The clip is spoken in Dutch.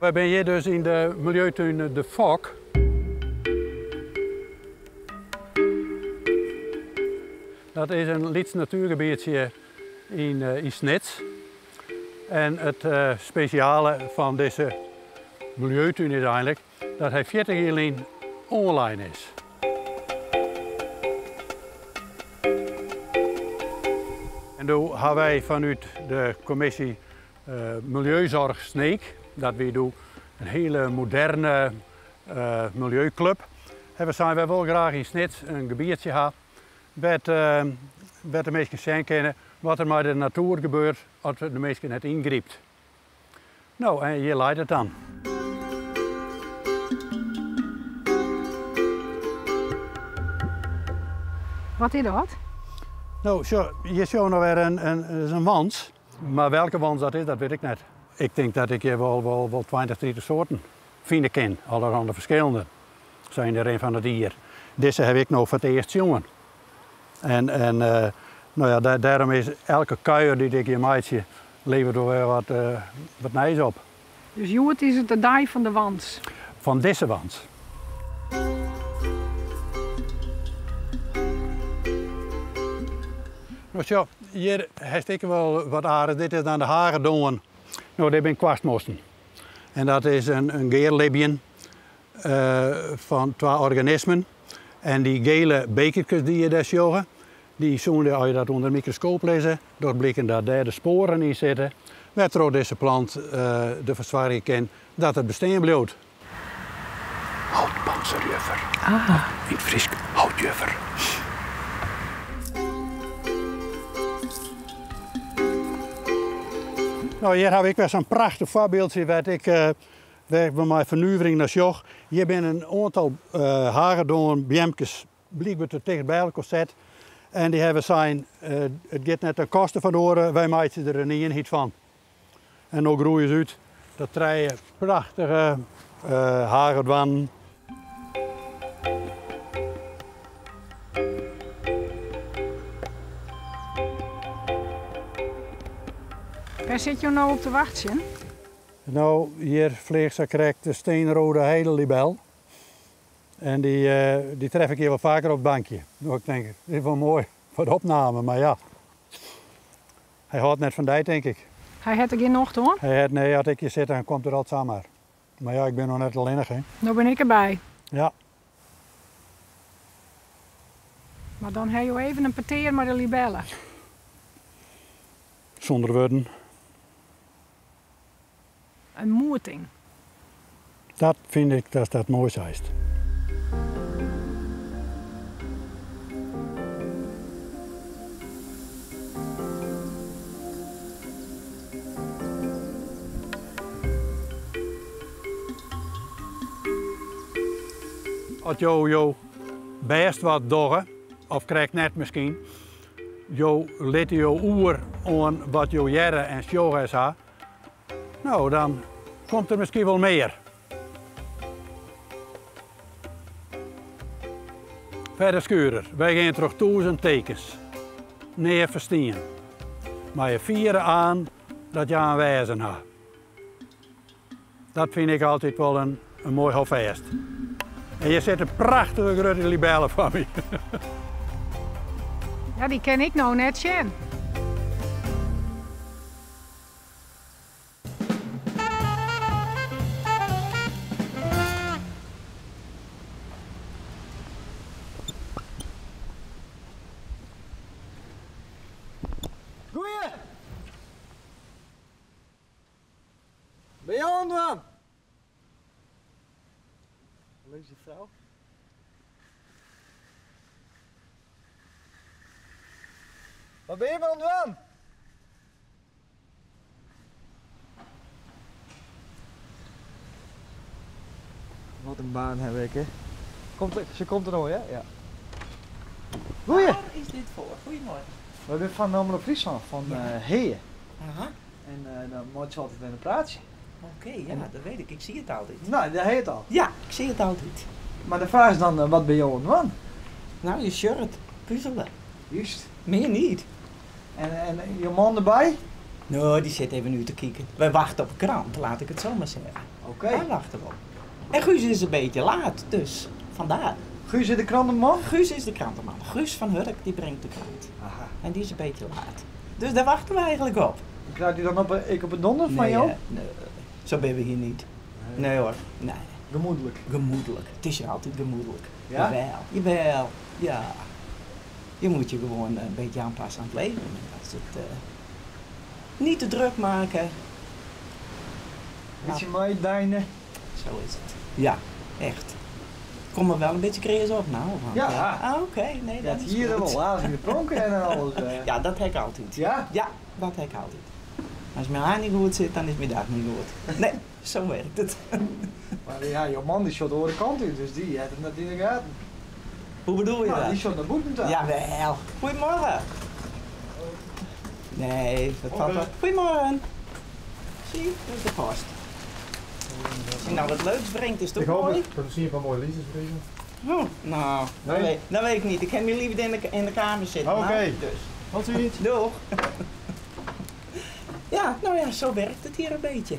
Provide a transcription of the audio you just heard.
Wij zijn hier dus in de milieutuin De Fok. Dat is een Lieds natuurgebiedje in Snits. En het speciale van deze milieutuin is eigenlijk dat hij 40 jaar lang online is. En toen hebben wij vanuit de commissie Milieuzorg Sneek, dat we doen een hele moderne milieuclub, zijn wij wel graag in Snits een gebiedje hebben waar de mensen zien kennen wat er met de natuur gebeurt als de mensen het ingrijpt. Nou, en hier leidt het dan. Wat is dat? Nou, hier zien we nou weer een wans. Maar welke wans dat is, dat weet ik niet. Ik denk dat ik hier wel 20, 30 soorten vinden ken. Allerhande verschillende zijn er een van het dier. Deze heb ik nog voor het eerst jongen. En nou ja, daarom is elke kuier die ik hier maatje levert er weer wat nijs op. Dus Joet is het de dij van de wans? Van deze wans. Nou zo, hier heb ik wel wat aardig. Dit is dan de hagedongen. Nou, dit zijn kwastmossen. En dat is een geerlibjen van 2 organismen. En die gele bekertjes die je daar ziet, die zouden, als je dat onder de microscoop leest, doorblikken dat daar de sporen in zitten. Waardoor deze plant de verzwaring kent dat het bestaan blijft. Houtpanzerjuffer. Ah. In het Fries, houtjuffer. Nou, hier heb ik weer zo'n prachtig voorbeeldje wat ik bij mijn vernuivering naar Joch. Hier ben een aantal hagedongen, bjemkes, blijkbaar te dicht bij elkaar gezet. En die hebben zijn, het gaat net ten koste van de oren, wij maken er een eenheid van. En nu groeien ze uit. Dat treien prachtige hagedwannen. Waar zit je nou op te wachten? Nou, hier vliegt ze krijgt de steenrode heidelibel. En die tref ik hier wel vaker op het bankje. Nou, ik denk, dit is wel mooi voor de opname, maar ja. Hij houdt net van die, denk ik. Hij had er geen nog hoor. Nee, als ik hier zit, dan komt er altijd samen. Maar ja, ik ben nog net alleenig, hè. Nou ben ik erbij. Ja. Maar dan heb je even een peteer met de libellen. Zonder woorden. Een moerting. Dat vind ik dat dat mooi is. Als je best wat doggen, of krijgt net misschien, je let je oer aan wat je jaren en sjogen heeft, nou dan komt er misschien wel meer. Verder schuurder, wij gaan terug 1000 tekens. Nee, verstaan. Maar je vieren aan dat je aan wijzen hebt. Dat vind ik altijd wel een mooi houvast. En je zet een prachtige grote libellen van me. Ja, die ken ik nou net zien. Goeie! Ben je aan? Lees je vrouw? Wat ben je aan het doen? Wat een baan heb ik, hè? Ze komt er nog, hè? Ja. Goeie! Waar is dit voor? Goedemorgen. We zijn van Omroep Friesland, van Heeën. Aha. En dan moet je altijd een praatje. Oké, ja, dat weet ik. Ik zie het altijd. Nou, dat heet al. Ja, ik zie het altijd. Maar de vraag is dan, wat ben je aan het doen? Nou, je shirt, puzzelen. Juist. Meer niet. En je man erbij? Nou, die zit even nu te kijken. Wij wachten op een krant, laat ik het zo maar zeggen. Oké. Wij wachten op. En Guus is een beetje laat, dus vandaar. Guus in de krantenman? Guus is de krantenman. Guus van Hurk, die brengt de krant. Aha. En die is een beetje laat. Dus daar wachten we eigenlijk op. Krijgt u dan op een donder van jou? Nee, zo ben we hier niet. Nee hoor, nee. Gemoedelijk. Gemoedelijk. Het is hier altijd gemoedelijk. Ja? Jawel, ja. Je moet je gewoon een beetje aanpassen aan het leven. Als het, niet te druk maken. Beetje mooi dijnen. Zo is het. Ja, echt. Kom er wel een beetje creërs op nou. Want, Ja. Ah, oké. Nee, Ja, dat is hier goed. wel laat in de pronken en alles. Ja, dat heb ik altijd. Ja? Ja, dat heb ik altijd. Als mijn haar niet goed zit, dan is mijn dag niet goed. Nee, zo werkt het. Maar ja, jouw man die shot de andere kant uit, dus die heeft het net in de gaten. Hoe bedoel je Nou, dat? die shot naar boeten toe. Jawel. Goedemorgen. Nee, dat valt wel. Goedemorgen. Zie, dat is de post. Als je nou wat leuks brengt, is het ook mooi. Ik heb misschien een paar mooie liedjes brengen. Oh, nou, Nee? dat weet ik niet. Ik heb nu liever in de kamer zitten. Oké. Nou, dus. Wat zoiets? Doeg. Ja, nou ja, zo werkt het hier een beetje.